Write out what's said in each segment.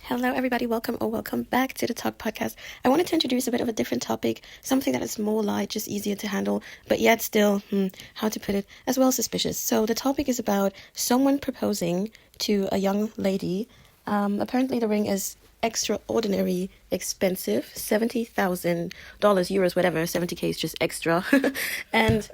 Hello, everybody. Welcome back to the Talk Podcast. I wanted to introduce a bit of a different topic, something that is more light, just easier to handle, but yet still, how to put it, as well suspicious. So the topic is about someone proposing to a young lady. Apparently, the ring is extraordinary expensive, $70,000, euros, whatever. 70K is just extra, and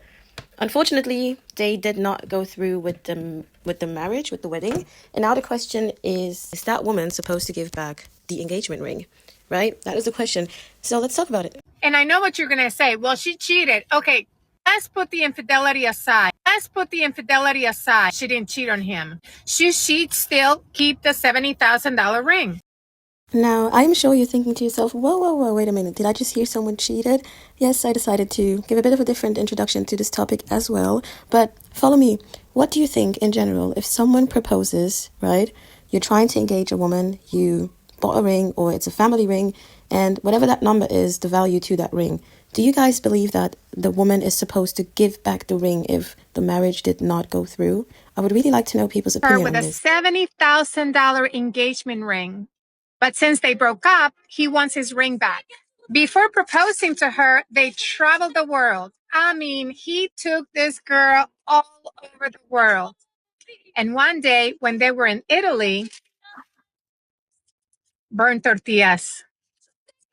unfortunately, they did not go through with the marriage, with the wedding. And now the question is that woman supposed to give back the engagement ring? Right? That is the question. So let's talk about it. And I know what you're going to say. Well, she cheated. Okay, let's put the infidelity aside. She didn't cheat on him. She'd still keep the $70,000 ring. Now, I'm sure you're thinking to yourself, whoa, wait a minute. Did I just hear someone cheated? Yes, I decided to give a bit of a different introduction to this topic as well. But follow me. What do you think in general if someone proposes, right? You're trying to engage a woman, you bought a ring or it's a family ring, and whatever that number is, the value to that ring. Do you guys believe that the woman is supposed to give back the ring if the marriage did not go through? I would really like to know people's opinion With on a this. $70,000 engagement ring. But since they broke up, he wants his ring back. Before proposing to her, they traveled the world. I mean, he took this girl all over the world. And one day when they were in Italy, burned tortillas.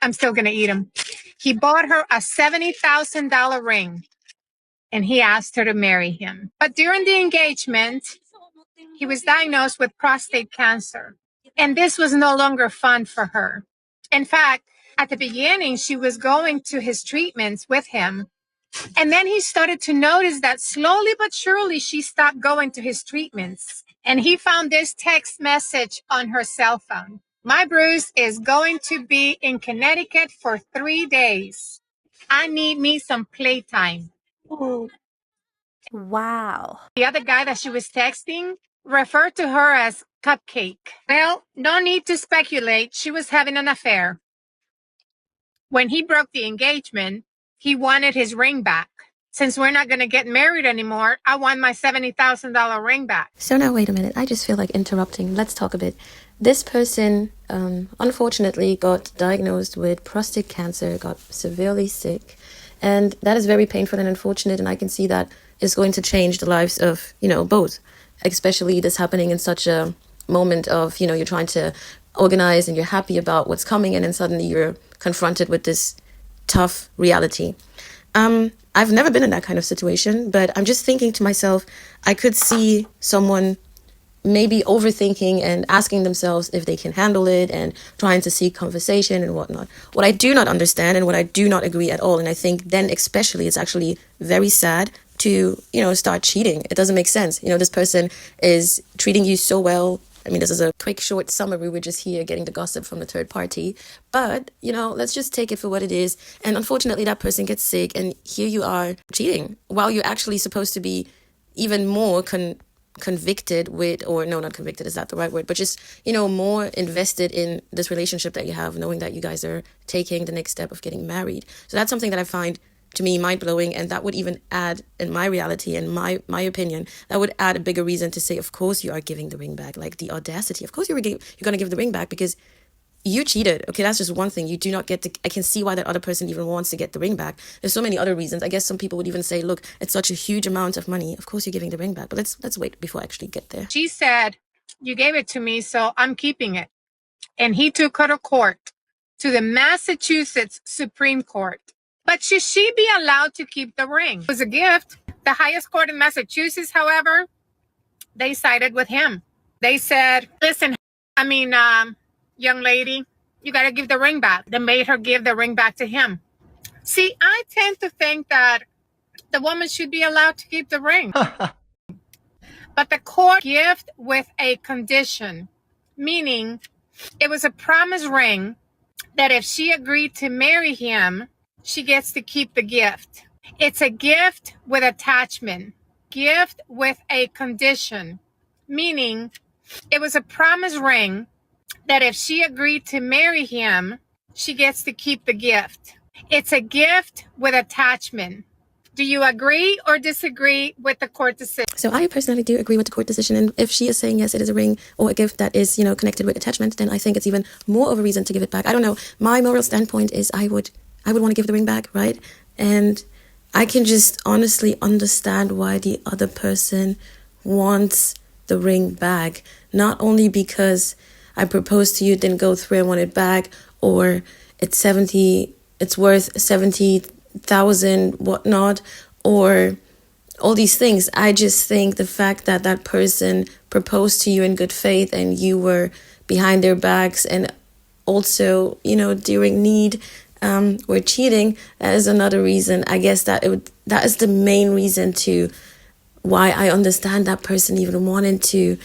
I'm still going to eat them. He bought her a $70,000 ring and he asked her to marry him. But during the engagement, he was diagnosed with prostate cancer. And this was no longer fun for her. In fact, at the beginning, she was going to his treatments with him. And then he started to notice that slowly but surely she stopped going to his treatments. And he found this text message on her cell phone. My Bruce is going to be in Connecticut for 3 days. I need me some playtime. Wow. The other guy that she was texting referred to her as Cupcake. Well, no need to speculate. She was having an affair. When he broke the engagement, he wanted his ring back. Since we're not going to get married anymore, I want my $70,000 ring back. So now, wait a minute. I just feel like interrupting. Let's talk a bit. This person, unfortunately, got diagnosed with prostate cancer, got severely sick. And that is very painful and unfortunate. And I can see that is going to change the lives of, both. Especially this happening in such a moment of, you're trying to organize and you're happy about what's coming. And then suddenly you're confronted with this tough reality. I've never been in that kind of situation, but I'm just thinking to myself, I could see someone maybe overthinking and asking themselves if they can handle it and trying to seek conversation and whatnot. What I do not understand and what I do not agree at all, and I think then especially it's actually very sad to, start cheating. It doesn't make sense. This person is treating you so well. I mean, this is a quick, short summary. We're just here getting the gossip from the third party. But, let's just take it for what it is. And unfortunately, that person gets sick. And here you are cheating while you're actually supposed to be even more convicted with, or no, not convicted, is that the right word? But just, more invested in this relationship that you have, knowing that you guys are taking the next step of getting married. So that's something that I find to me mind-blowing, and that would even add, in my reality and my opinion, that would add a bigger reason to say, of course you are giving the ring back. Like the audacity, of course you're going to give the ring back because you cheated. Okay, that's just one thing. You do not get I can see why that other person even wants to get the ring back. There's so many other reasons. I guess some people would even say, look, it's such a huge amount of money. Of course you're giving the ring back. But let's wait before I actually get there. She said, you gave it to me, so I'm keeping it. And he took her to court, to the Massachusetts Supreme Court. But should she be allowed to keep the ring? It was a gift. The highest court in Massachusetts, however, they sided with him. They said, listen, young lady, you got to give the ring back. They made her give the ring back to him. See, I tend to think that the woman should be allowed to keep the ring. But the court gift with a condition, meaning it was a promise ring that if she agreed to marry him, she gets to keep the gift. It's a gift with attachment, gift with a condition, meaning it was a promise ring that if she agreed to marry him, she gets to keep the gift. It's a gift with attachment. Do you agree or disagree with the court decision? So I personally do agree with the court decision, and if she is saying yes, it is a ring or a gift that is, connected with attachment, then I think it's even more of a reason to give it back. I don't know. My moral standpoint is I would want to give the ring back, right? And I can just honestly understand why the other person wants the ring back. Not only because I proposed to you, didn't go through, I want it back, or it's worth 70,000, whatnot, or all these things. I just think the fact that that person proposed to you in good faith and you were behind their backs and also, during need, were cheating, that is another reason. I guess that is the main reason to why I understand that person even wanted to,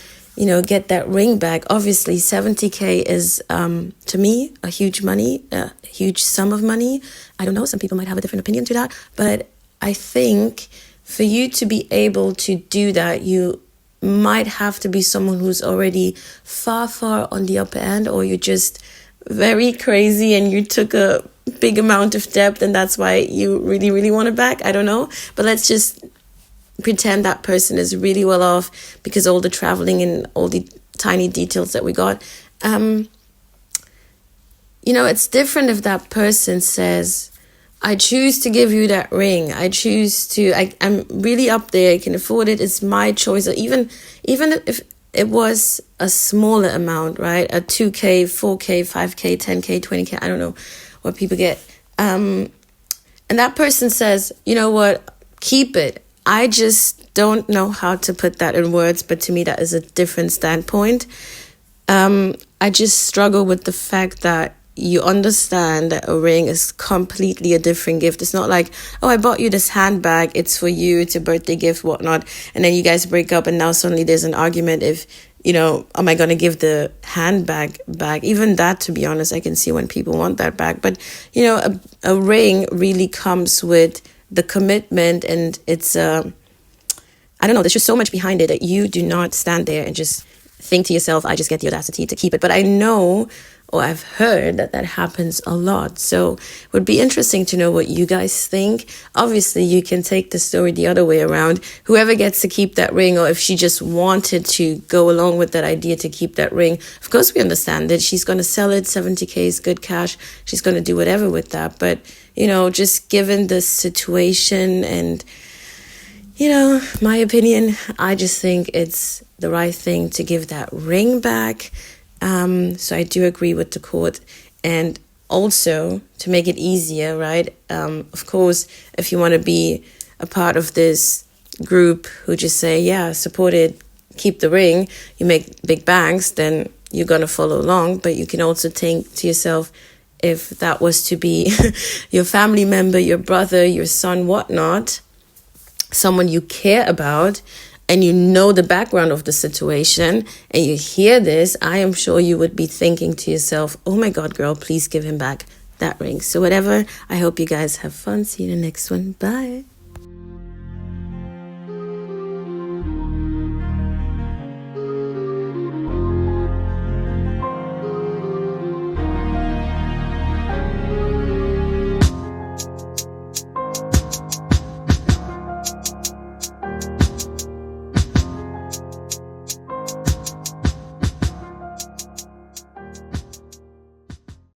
get that ring back. Obviously, 70K is, to me, a huge sum of money. I don't know, some people might have a different opinion to that, but I think for you to be able to do that, you might have to be someone who's already far, far on the upper end, or you're just very crazy and you took a big amount of debt and that's why you really, really want it back. I don't know. But let's just pretend that person is really well off because all the traveling and all the tiny details that we got. It's different if that person says, I choose to give you that ring. I'm really up there. I can afford it. It's my choice. Or even if it was a smaller amount, right? A 2K, 4K, 5K, 10K, 20K. I don't know what people get. And that person says, you know what? Keep it. I just don't know how to put that in words, but to me that is a different standpoint. I just struggle with the fact that you understand that a ring is completely a different gift. It's not like, oh, I bought you this handbag, it's for you, it's a birthday gift, whatnot. And then you guys break up and now suddenly there's an argument if, am I going to give the handbag back? Even that, to be honest, I can see when people want that back. But, a ring really comes with the commitment, and it's, I don't know, there's just so much behind it that you do not stand there and just think to yourself, I just get the audacity to keep it. But I know, or I've heard that happens a lot. So it would be interesting to know what you guys think. Obviously, you can take the story the other way around. Whoever gets to keep that ring, or if she just wanted to go along with that idea to keep that ring, of course we understand that she's going to sell it. 70K is good cash. She's going to do whatever with that. But, just given the situation and, my opinion, I just think it's the right thing to give that ring back. So I do agree with the court. And also, to make it easier, right? Of course, if you want to be a part of this group who just say, yeah, support it, keep the ring, you make big bangs, then you're going to follow along. But you can also think to yourself, if that was to be your family member, your brother, your son, whatnot, someone you care about, and you know the background of the situation, and you hear this, I am sure you would be thinking to yourself, oh my God, girl, please give him back that ring. So whatever, I hope you guys have fun. See you in the next one. Bye.